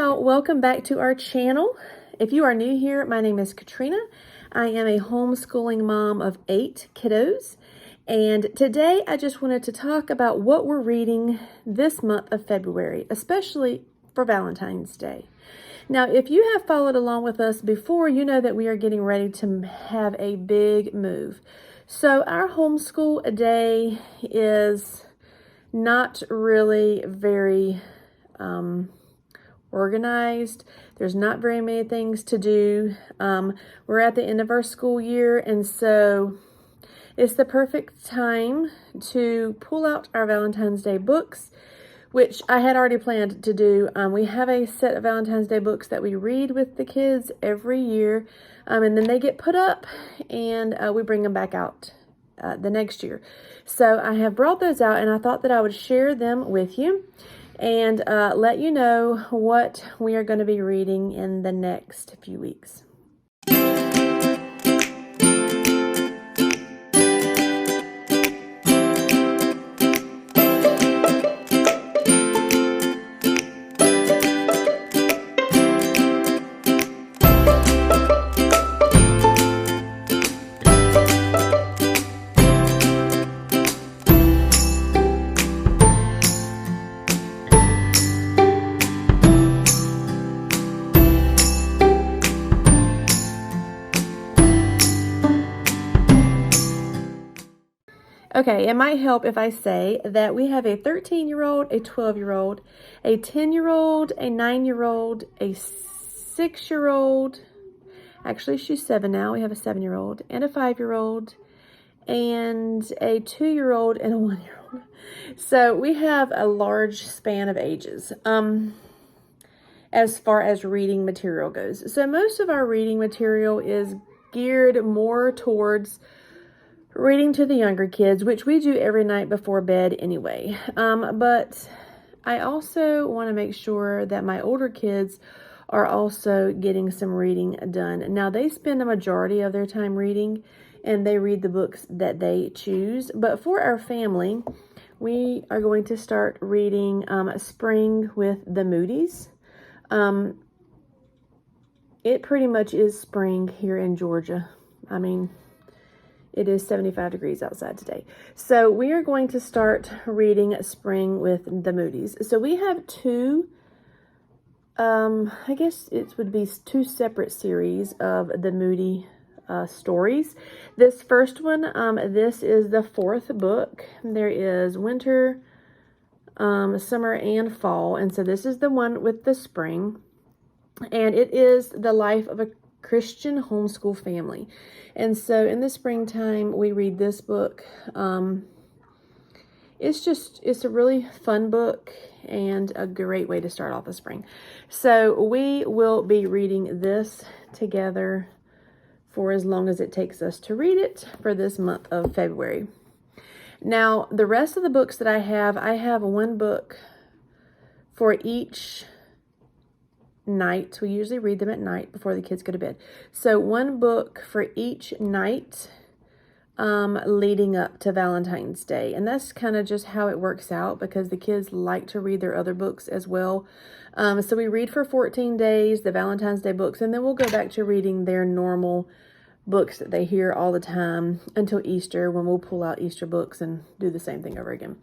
y'all, welcome back to our channel. If you are new here, my name is Katrina. I am a homeschooling mom of 8 kiddos, and today I just wanted to talk about what we're reading this month of February, especially for Valentine's Day. Now, if you have followed along with us before, you know that we are getting ready to have a big move. So our homeschool day is not really very organized. There's not very many things to do. We're at the end of our school year, and so it's the perfect time to pull out our Valentine's Day books, which I had already planned to do. We have a set of Valentine's Day books that we read with the kids every year, and then they get put up, and we bring them back out the next year. So I have brought those out, and I thought that I would share them with you and let you know what we are going to be reading in the next few weeks. Okay, it might help if I say that we have a 13-year-old, a 12-year-old, a 10-year-old, a 9-year-old, a 6-year-old. Actually, she's 7 now. We have a 7-year-old and a 5-year-old and a 2-year-old and a 1-year-old. So we have a large span of ages as far as reading material goes. So most of our reading material is geared more towards reading to the younger kids, which we do every night before bed anyway. But I also want to make sure that my older kids are also getting some reading done. Now, they spend a majority of their time reading, and they read the books that they choose. But for our family, we are going to start reading Spring with the Moody's. It pretty much is spring here in Georgia. I mean, it is 75 degrees outside today. So we are going to start reading Spring with the Moody's. So we have two, I guess it would be two separate series of the Moody stories. This first one, this is the 4th book. There is winter, summer, and fall. And so this is the one with the spring. And it is the life of a Christian homeschool family. And so in the springtime, we read this book. It's a really fun book and a great way to start off the spring. So we will be reading this together for as long as it takes us to read it for this month of February. Now, the rest of the books that I have one book for each night. We usually read them at night before the kids go to bed. So one book for each night leading up to Valentine's Day. And that's kind of just how it works out because the kids like to read their other books as well. So we read for 14 days, the Valentine's Day books, and then we'll go back to reading their normal books that they hear all the time until Easter, when we'll pull out Easter books and do the same thing over again.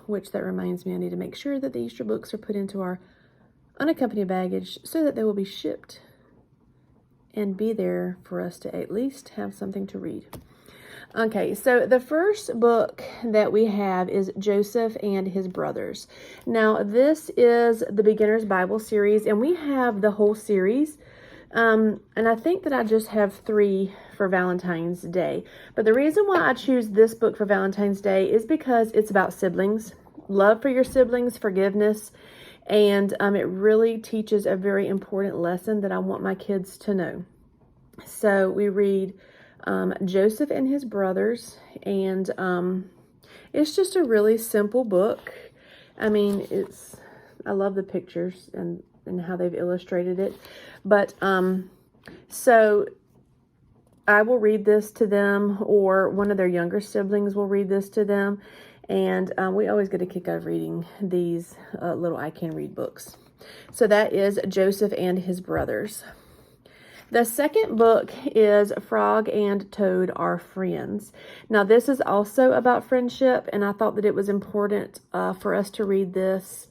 Which that reminds me, I need to make sure that the Easter books are put into our unaccompanied baggage so that they will be shipped and be there for us to at least have something to read. Okay, so the first book that we have is Joseph and His Brothers. Now, this is the Beginner's Bible series, and we have the whole series. And I think that I just have 3 for Valentine's Day. But the reason why I choose this book for Valentine's Day is because it's about siblings, love for your siblings, forgiveness, and it really teaches a very important lesson that I want my kids to know. So we read Joseph and His Brothers, and it's just a really simple book. I mean, I love the pictures and how they've illustrated it. But so I will read this to them, or one of their younger siblings will read this to them. And we always get a kick out of reading these little I Can Read books. So that is Joseph and His Brothers. The second book is Frog and Toad Are Friends. Now, this is also about friendship, and I thought that it was important for us to read this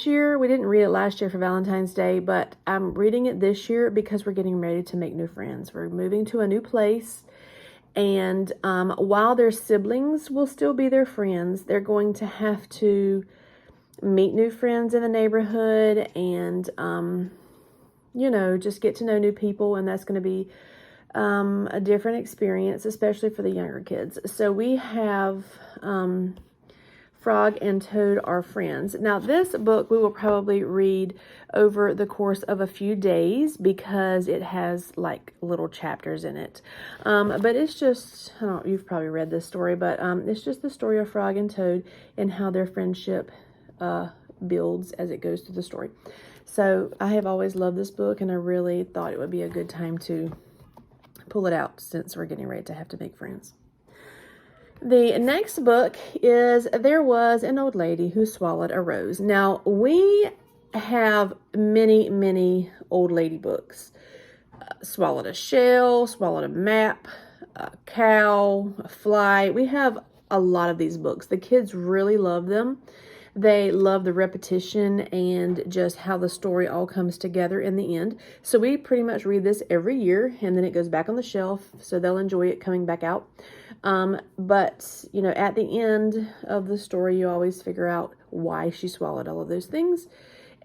year. We didn't read it last year for Valentine's Day, but I'm reading it this year because we're getting ready to make new friends. We're moving to a new place, and while their siblings will still be their friends, they're going to have to meet new friends in the neighborhood and just get to know new people, and that's going to be a different experience, especially for the younger kids. So we have Frog and Toad Are Friends. Now, this book we will probably read over the course of a few days because it has like little chapters in it. But it's just, I don't know, you've probably read this story, but it's just the story of Frog and Toad and how their friendship builds as it goes through the story. So I have always loved this book, and I really thought it would be a good time to pull it out since we're getting ready to have to make friends. The next book is There Was an Old Lady Who Swallowed a Rose. Now, we have many, many old lady books. Swallowed a Shell, Swallowed a Map, a Cow, a Fly. We have a lot of these books. The kids really love them. They love the repetition and just how the story all comes together in the end. So we pretty much read this every year, and then it goes back on the shelf, so they'll enjoy it coming back out. But, at the end of the story, you always figure out why she swallowed all of those things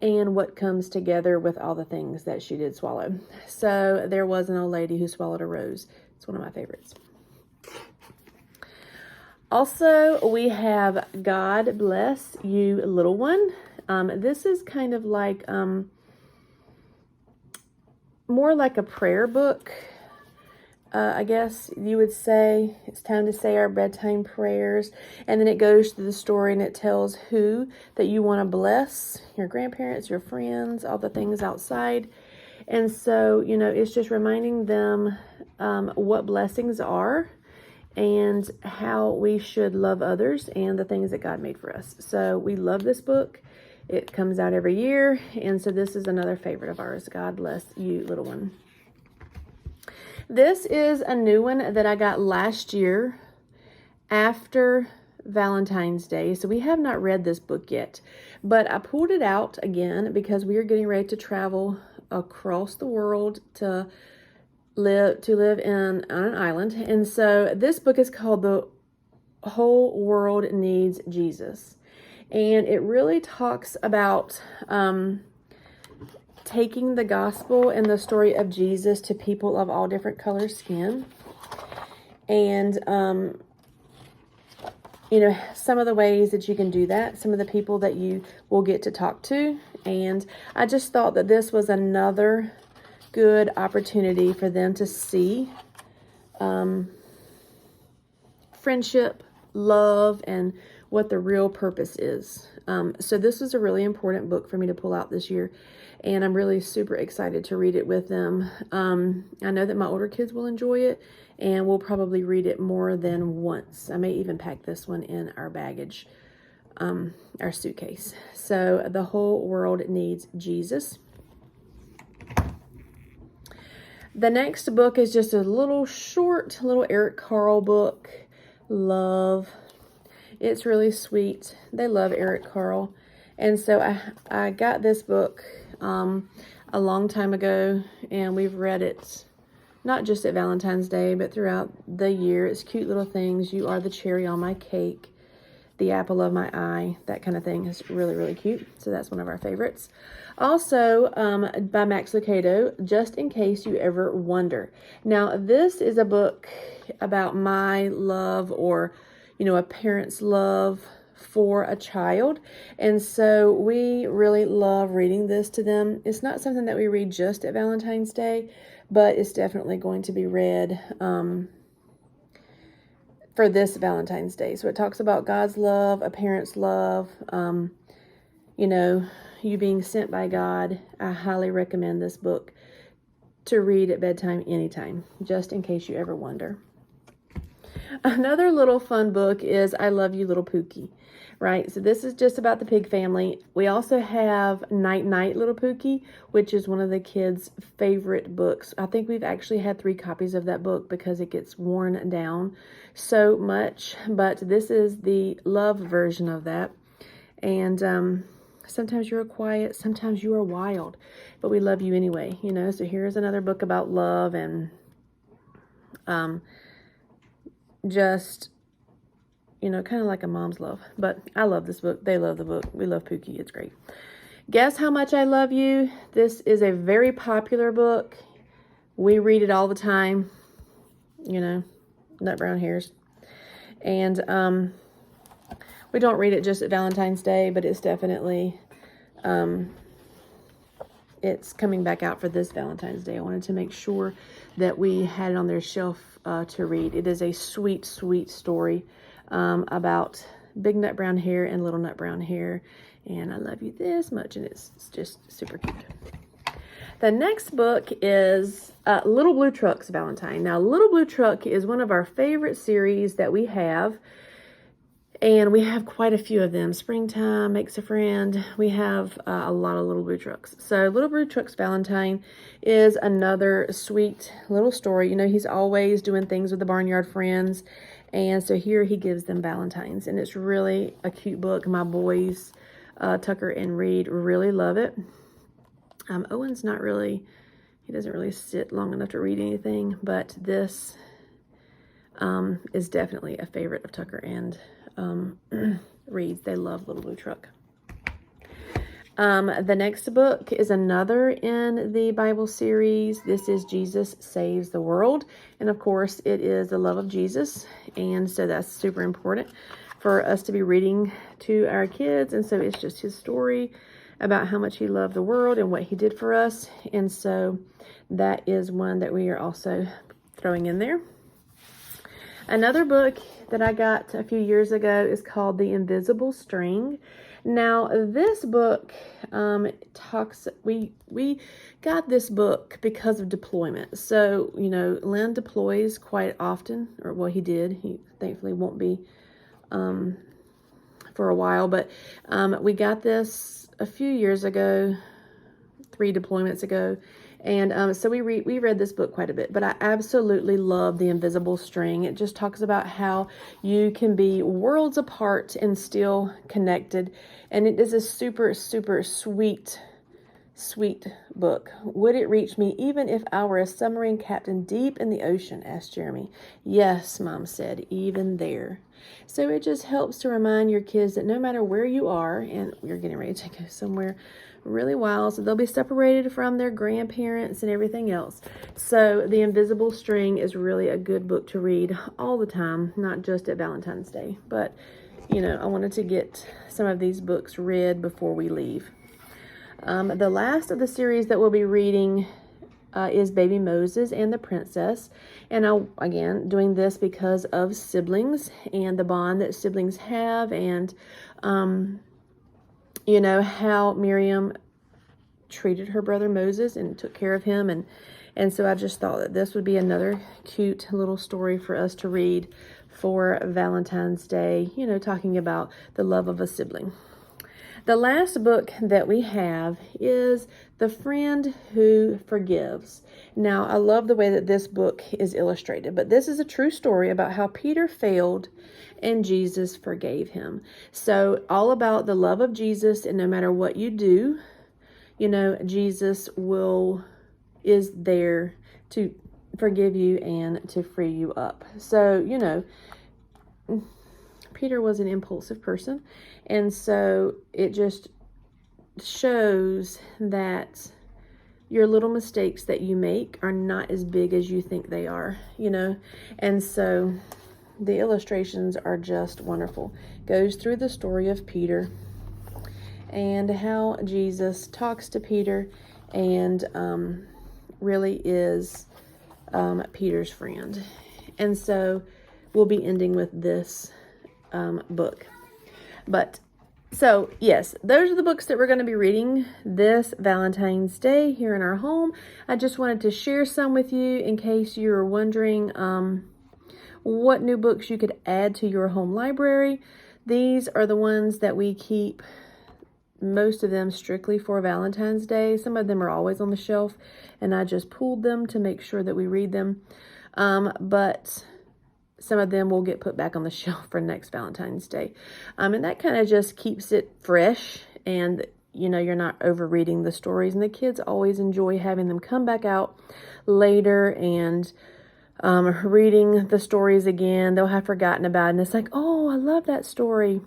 and what comes together with all the things that she did swallow. So There Was an Old Lady Who Swallowed a Rose. It's one of my favorites. Also, we have God Bless You, Little One. This is kind of like, more like a prayer book. I guess you would say it's time to say our bedtime prayers. And then it goes through the story and it tells who that you want to bless, your grandparents, your friends, all the things outside. And so, it's just reminding them what blessings are and how we should love others and the things that God made for us. So we love this book. It comes out every year. And so this is another favorite of ours. God Bless You, Little One. This is a new one that I got last year after Valentine's Day. So we have not read this book yet, but I pulled it out again because we are getting ready to travel across the world to live on an island. And so this book is called The Whole World Needs Jesus. And it really talks about taking the gospel and the story of Jesus to people of all different color skin. And, some of the ways that you can do that, some of the people that you will get to talk to. And I just thought that this was another good opportunity for them to see friendship, love, and what the real purpose is. So this is a really important book for me to pull out this year, and I'm really super excited to read it with them. I know that my older kids will enjoy it, and we'll probably read it more than once. I may even pack this one in our baggage, our suitcase. So The Whole World Needs Jesus. The next book is just a little Eric Carle book. Love. It's really sweet. They love Eric Carle. And so I got this book a long time ago, and we've read it not just at Valentine's Day, but throughout the year. It's cute little things. You are the cherry on my cake, the apple of my eye, that kind of thing. Is really, really cute. So that's one of our favorites. Also, by Max Lucado, Just in Case You Ever Wonder. Now, this is a book about my love, or, a parent's love for a child. And so we really love reading this to them. It's not something that we read just at Valentine's Day, but it's definitely going to be read for this Valentine's Day. So it talks about God's love, a parent's love, you being sent by God. I highly recommend this book to read at bedtime anytime, just in case you ever wonder. Another little fun book is I Love You, Little Pookie, right? So this is just about the pig family. We also have Night Night, Little Pookie, which is one of the kids' favorite books. I think we've actually had 3 copies of that book because it gets worn down so much. But this is the love version of that. And sometimes you're quiet, sometimes you are wild, but we love you anyway, you know? So here's another book about love and just, you know, kind of like a mom's love. But I love this book. They love the book. We love Pookie. It's great. Guess How Much I Love You. This is a very popular book. We read it all the time. You know, nut brown hairs. And we don't read it just at Valentine's Day, but it's definitely, it's coming back out for this Valentine's Day. I wanted to make sure that we had it on their shelf to read. It is a sweet, sweet story about big nut brown hair and little nut brown hair. And I love you this much, and it's just super cute. The next book is Little Blue Truck's Valentine. Now, Little Blue Truck is one of our favorite series that we have. And we have quite a few of them. Springtime Makes a Friend. We have a lot of Little Blue Trucks. So Little Blue Truck's Valentine is another sweet little story. You know, he's always doing things with the Barnyard Friends. And so here he gives them Valentines. And it's really a cute book. My boys, Tucker and Reid, really love it. Owen's not really, he doesn't really sit long enough to read anything. But this is definitely a favorite of Tucker and Reid. They love Little Blue Truck. The next book is another in the Bible series. This is Jesus Saves the World. And of course, it is the love of Jesus. And so that's super important for us to be reading to our kids. And so it's just his story about how much he loved the world and what he did for us. And so that is one that we are also throwing in there. Another book that I got a few years ago is called The Invisible String. Now, this book we got this book because of deployment. So, you know, Len deploys quite often, or well, he did. He thankfully won't be for a while, but we got this a few years ago, 3 deployments ago. And so we read this book quite a bit, but I absolutely love The Invisible String. It just talks about how you can be worlds apart and still connected. And it is a super, super sweet, sweet book. Would it reach me even if I were a submarine captain deep in the ocean? Asked Jeremy. Yes, Mom said, even there. So it just helps to remind your kids that no matter where you are, and you're getting ready to go somewhere really wild, so they'll be separated from their grandparents and everything else. So The Invisible String is really a good book to read all the time, not just at Valentine's Day. But, you know, I wanted to get some of these books read before we leave. The last of the series that we'll be reading is Baby Moses and the Princess. And I'm, again, doing this because of siblings and the bond that siblings have, and you know, how Miriam treated her brother Moses and took care of him. And so I just thought that this would be another cute little story for us to read for Valentine's Day, you know, talking about the love of a sibling. The last book that we have is The Friend Who Forgives. Now, I love the way that this book is illustrated, but this is a true story about how Peter failed and Jesus forgave him. So all about the love of Jesus, and no matter what you do, you know, Jesus is there to forgive you and to free you up. So, you know, Peter was an impulsive person, and so it just shows that your little mistakes that you make are not as big as you think they are, you know. And so the illustrations are just wonderful. Goes through the story of Peter and how Jesus talks to Peter and really is Peter's friend. And so we'll be ending with this book. But so yes, those are the books that we're going to be reading this Valentine's Day here in our home. I just wanted to share some with you in case you're wondering what new books you could add to your home library. These are the ones that we keep, most of them strictly for Valentine's Day. Some of them are always on the shelf, and I just pulled them to make sure that we read them. But some of them will get put back on the shelf for next Valentine's Day. And that kind of just keeps it fresh, and you know, you're not overreading the stories, and the kids always enjoy having them come back out later and reading the stories again. They'll have forgotten about it, and it's like, oh, I love that story.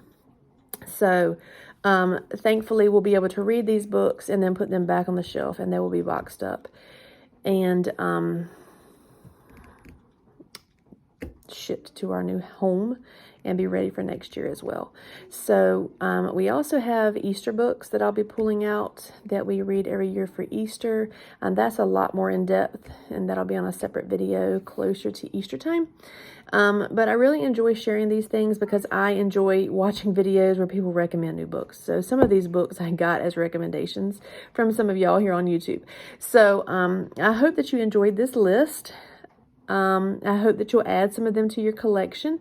So thankfully we'll be able to read these books and then put them back on the shelf, and they will be boxed up and shipped to our new home and be ready for next year as well. So we also have Easter books that I'll be pulling out that we read every year for Easter. That's a lot more in depth, and that'll be on a separate video closer to Easter time. But I really enjoy sharing these things because I enjoy watching videos where people recommend new books. So some of these books I got as recommendations from some of y'all here on YouTube. So I hope that you enjoyed this list. I hope that you'll add some of them to your collection,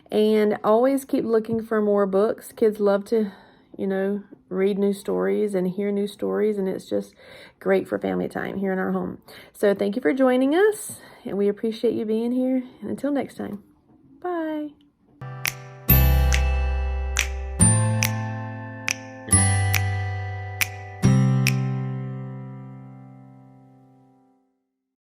and always keep looking for more books. Kids love to, you know, read new stories and hear new stories, and it's just great for family time here in our home. So thank you for joining us, and we appreciate you being here. And until next time, bye.